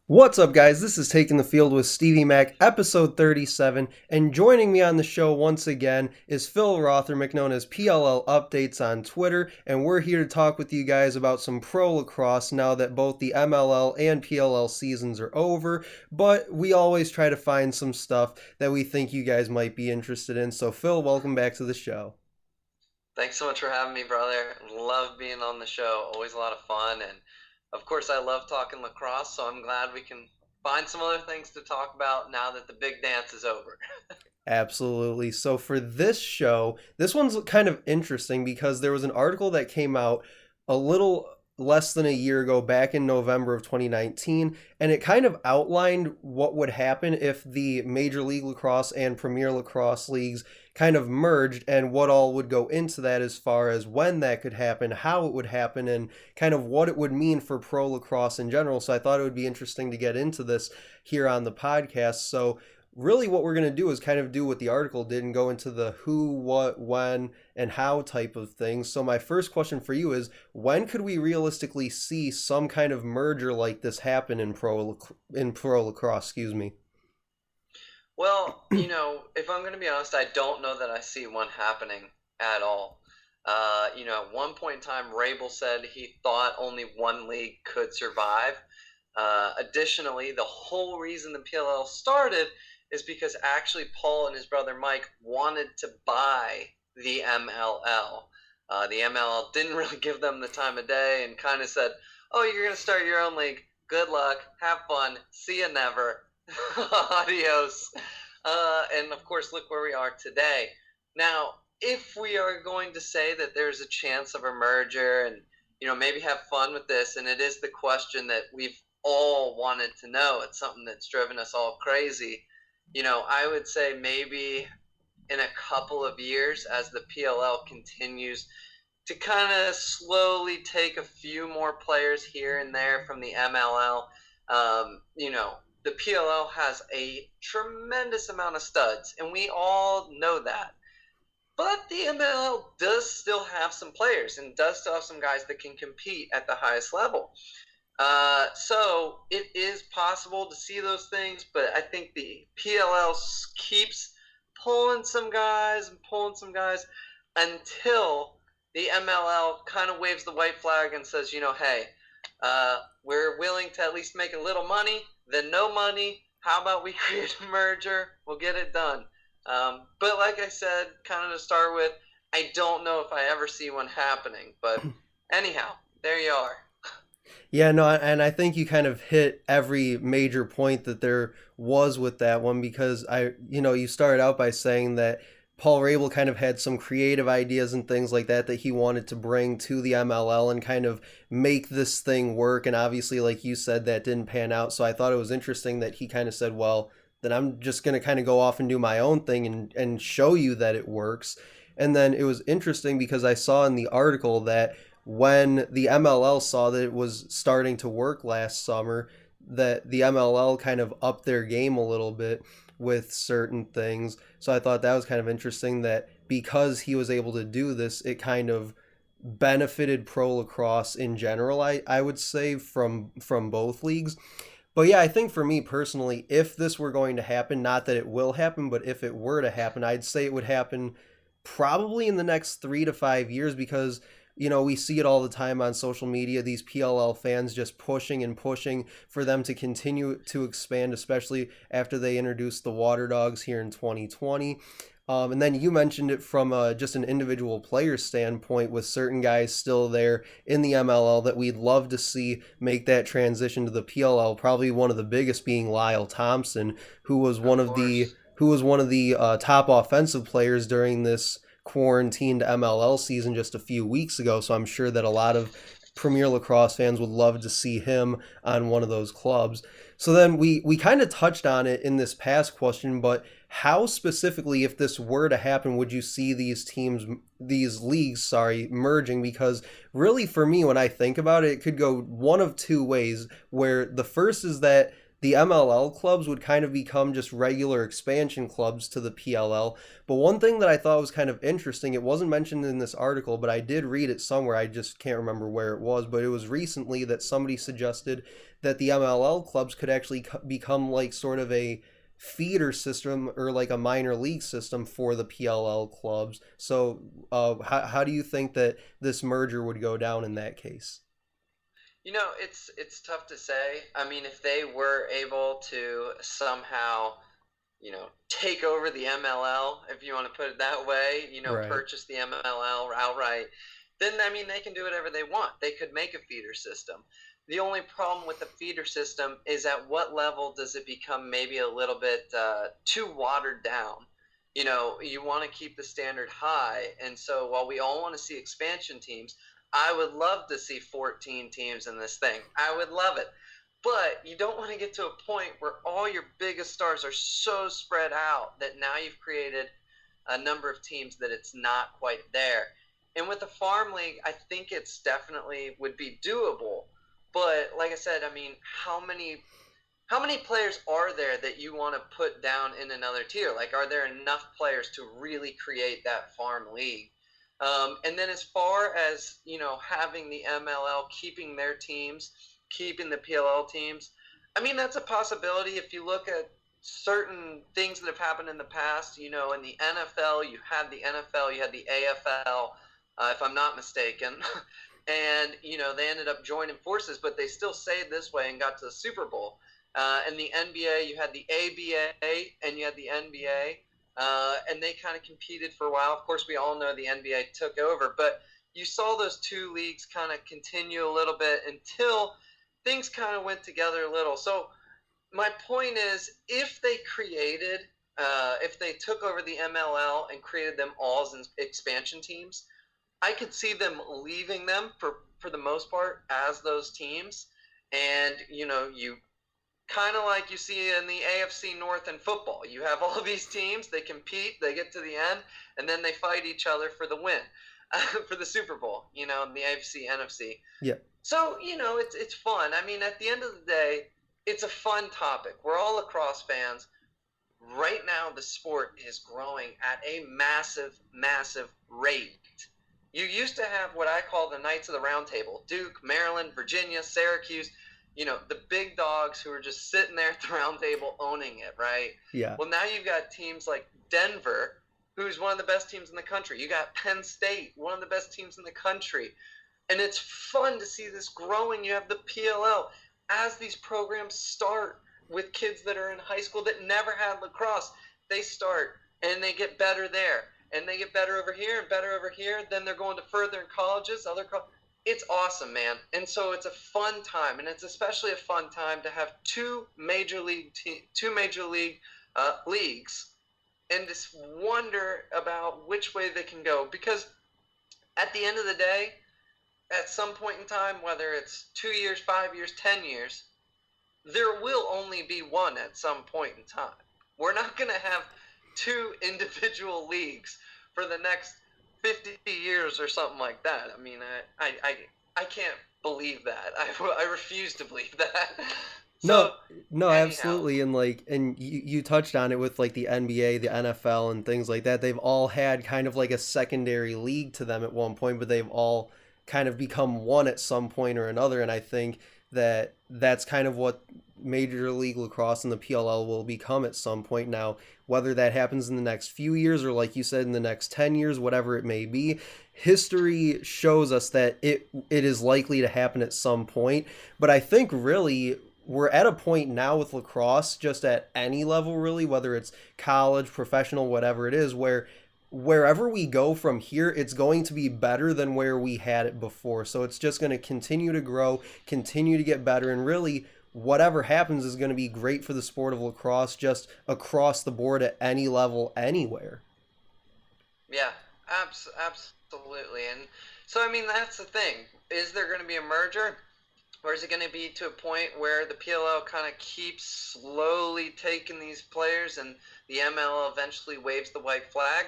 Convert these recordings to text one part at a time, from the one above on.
What's up, guys? This is Taking the Field with Stevie Mac, episode 37, and joining me on the show once again is Phil Rothermick, known as PLL Updates on Twitter, and we're here to talk with you guys about some pro lacrosse now that both the MLL and PLL seasons are over, but we always try to find some stuff that we think you guys might be interested in. So, Phil, welcome back to the show. Thanks so much for having me, brother. Love being on the show. Always a lot of fun. And of course, I love talking lacrosse, so I'm glad we can find some other things to talk about now that the big dance is over. Absolutely. So for this show, this one's kind of interesting because there was an article that came out a little less than a year ago, back in November of 2019, and it kind of outlined what would happen if the Major League Lacrosse and Premier Lacrosse leagues kind of merged and what all would go into that as far as when that could happen, how it would happen, and kind of what it would mean for pro lacrosse in general. So I thought it would be interesting to get into this here on the podcast. So really what we're going to do is kind of do what the article did and go into the who, what, when, and how type of things. So my first question for you is, when could we realistically see some kind of merger like this happen in pro lacrosse, excuse me? Well, if I'm going to be honest, I don't know that I see one happening at all. At one point in time, Rabel said he thought only one league could survive. Additionally, the whole reason the PLL started is because actually Paul and his brother Mike wanted to buy the MLL. The MLL didn't really give them the time of day and kind of said, "Oh, you're going to start your own league. Good luck. Have fun. See you never. Adios." And of course, look where we are today. Now, if we are going to say that there's a chance of a merger and maybe have fun with this, and it is the question that we've all wanted to know, it's something that's driven us all crazy. I would say maybe in a couple of years as the PLL continues to kind of slowly take a few more players here and there from the MLL. The PLL has a tremendous amount of studs, and we all know that. But the MLL does still have some players and does still have some guys that can compete at the highest level. So it is possible to see those things, but I think the PLL keeps pulling some guys until the MLL kind of waves the white flag and says, hey, we're willing to at least make a little money, then no money. How about we create a merger? We'll get it done. But like I said, kind of to start with, I don't know if I ever see one happening. But anyhow, there you are. Yeah, no, and I think you kind of hit every major point that there was with that one because you started out by saying that Paul Rabel kind of had some creative ideas and things like that that he wanted to bring to the MLL and kind of make this thing work. And obviously, like you said, that didn't pan out. So I thought it was interesting that he kind of said, well, then I'm just going to kind of go off and do my own thing and show you that it works. And then it was interesting because I saw in the article that when the MLL saw that it was starting to work last summer, that the MLL kind of upped their game a little bit with certain things. So I thought that was kind of interesting that because he was able to do this, it kind of benefited pro lacrosse in general, I would say, from both leagues. But yeah, I think for me personally, if this were going to happen, not that it will happen, but if it were to happen, I'd say it would happen probably in the next 3 to 5 years because we see it all the time on social media, these PLL fans just pushing and pushing for them to continue to expand, especially after they introduced the Water Dogs here in 2020. And then you mentioned it from just an individual player standpoint with certain guys still there in the MLL that we'd love to see make that transition to the PLL. Probably one of the biggest being Lyle Thompson, who was one Of of the course. top offensive players during this quarantined MLL season just a few weeks ago. So I'm sure that a lot of Premier Lacrosse fans would love to see him on one of those clubs. So then we kind of touched on it in this past question, but how specifically, if this were to happen, would you see these leagues, merging? Because really for me, when I think about it, it could go one of two ways, where the first is that the MLL clubs would kind of become just regular expansion clubs to the PLL. But one thing that I thought was kind of interesting, it wasn't mentioned in this article, but I did read it somewhere. I just can't remember where it was, but it was recently that somebody suggested that the MLL clubs could actually become like sort of a feeder system or like a minor league system for the PLL clubs. So, how do you think that this merger would go down in that case? It's tough to say. I mean, if they were able to somehow, take over the MLL, if you want to put it that way, Right. purchase the MLL outright, then I mean they can do whatever they want. They could make a feeder system. The only problem with the feeder system is at what level does it become maybe a little bit too watered down? You want to keep the standard high, and so while we all want to see expansion teams, I would love to see 14 teams in this thing. I would love it. But you don't want to get to a point where all your biggest stars are so spread out that now you've created a number of teams that it's not quite there. And with the farm league, I think it's definitely would be doable. But like I said, I mean, how many players are there that you want to put down in another tier? Like, are there enough players to really create that farm league? And then as far as, having the MLL, keeping their teams, keeping the PLL teams, I mean, that's a possibility. If you look at certain things that have happened in the past, in the NFL, you had the AFL, if I'm not mistaken. And, they ended up joining forces, but they still stayed this way and got to the Super Bowl. And the NBA, you had the ABA and you had the NBA. And they kind of competed for a while. Of course, we all know the NBA took over, but you saw those two leagues kind of continue a little bit until things kind of went together a little. So my point is, if they took over the MLL and created them all as expansion teams, I could see them leaving them for the most part as those teams, and you kind of like you see in the AFC North in football. You have all these teams, they compete, they get to the end, and then they fight each other for the win, for the Super Bowl, in the AFC, NFC. Yeah. So, it's fun. I mean, at the end of the day, it's a fun topic. We're all lacrosse fans. Right now, the sport is growing at a massive, massive rate. You used to have what I call the Knights of the Round Table: Duke, Maryland, Virginia, Syracuse, the big dogs who are just sitting there at the round table owning it, right? Yeah. Well, now you've got teams like Denver, who's one of the best teams in the country. You got Penn State, one of the best teams in the country. And it's fun to see this growing. You have the PLL. As these programs start with kids that are in high school that never had lacrosse, they start and they get better there. And they get better over here and better over here. Then they're going to further in colleges, it's awesome, man. And so it's a fun time, and it's especially a fun time to have two major league leagues, and just wonder about which way they can go. Because at the end of the day, at some point in time, whether it's 2 years, 5 years, 10 years, there will only be one at some point in time. We're not going to have two individual leagues for the next 50 years or something like that. I mean, I can't believe that. I refuse to believe that. No, So, no, anyhow, absolutely. And you touched on it with like the NBA, the NFL, and things like that. They've all had kind of like a secondary league to them at one point, but they've all kind of become one at some point or another. And I think that that's kind of what Major League Lacrosse and the PLL will become at some point. Now, whether that happens in the next few years or, like you said, in the next 10 years, whatever it may be, history shows us that it is likely to happen at some point. But I think really we're at a point now with lacrosse, just at any level really, whether it's college, professional, whatever it is, where wherever we go from here, it's going to be better than where we had it before. So it's just going to continue to grow, continue to get better, and really whatever happens is going to be great for the sport of lacrosse just across the board at any level anywhere. yeah, absolutely. And so, I mean, that's the thing. Is there going to be a merger? Or is it going to be to a point where the PLL kind of keeps slowly taking these players and the MLL eventually waves the white flag?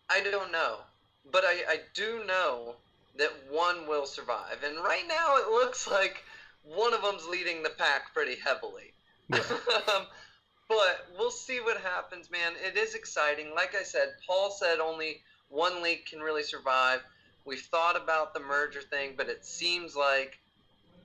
I don't know. But I do know that one will survive. And right now it looks like one of them's leading the pack pretty heavily. Yeah. But we'll see what happens, man. It is exciting. Like I said, Paul said only one league can really survive. We've thought about the merger thing, but it seems like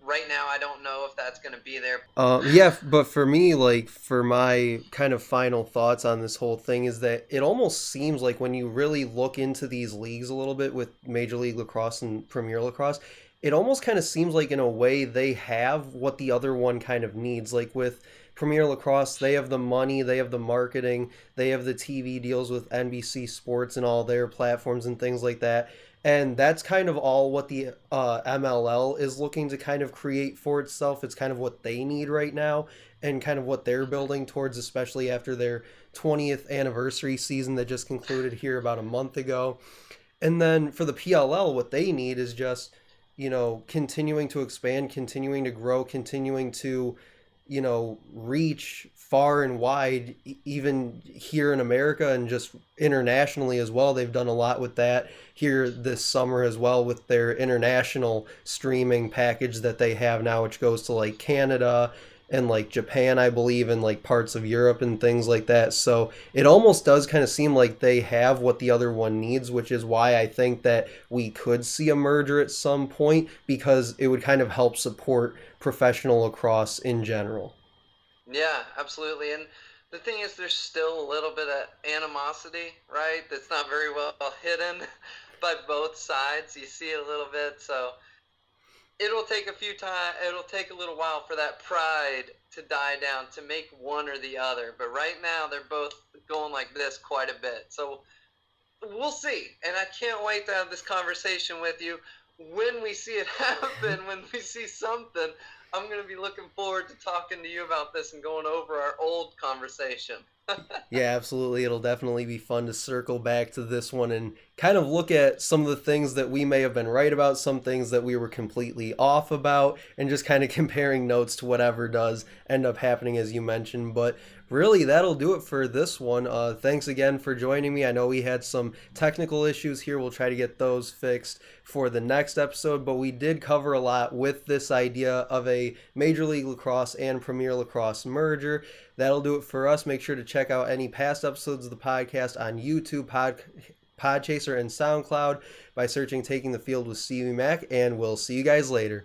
right now I don't know if that's going to be there. Yeah, but for me, like, for my kind of final thoughts on this whole thing is that it almost seems like when you really look into these leagues a little bit with Major League Lacrosse and Premier Lacrosse, it almost kind of seems like in a way they have what the other one kind of needs. Like with Premier Lacrosse, they have the money, they have the marketing, they have the TV deals with NBC Sports and all their platforms and things like that. And that's kind of all what the MLL is looking to kind of create for itself. It's kind of what they need right now and kind of what they're building towards, especially after their 20th anniversary season that just concluded here about a month ago. And then for the PLL, what they need is just, continuing to expand, continuing to grow, continuing to, reach far and wide, even here in America and just internationally as well. They've done a lot with that here this summer as well with their international streaming package that they have now, which goes to like Canada and like Japan, I believe, and like parts of Europe and things like that. So it almost does kind of seem like they have what the other one needs, which is why I think that we could see a merger at some point because it would kind of help support professional lacrosse in general. Yeah, absolutely. And the thing is, there's still a little bit of animosity, right? That's not very well hidden by both sides. You see it a little bit, so it'll take a few time. It'll take a little while for that pride to die down to make one or the other. But right now, they're both going like this quite a bit. So we'll see. And I can't wait to have this conversation with you when we see it happen. When we see something, I'm going to be looking forward to talking to you about this and going over our old conversation. Yeah, absolutely. It'll definitely be fun to circle back to this one and kind of look at some of the things that we may have been right about, some things that we were completely off about, and just kind of comparing notes to whatever does end up happening, as you mentioned. But really, that'll do it for this one. Thanks again for joining me. I know we had some technical issues here. We'll try to get those fixed for the next episode, but we did cover a lot with this idea of a Major League Lacrosse and Premier Lacrosse merger. That'll do it for us. Make sure to check out any past episodes of the podcast on YouTube, Podchaser, and SoundCloud by searching Taking the Field with Stevie Mac, and we'll see you guys later.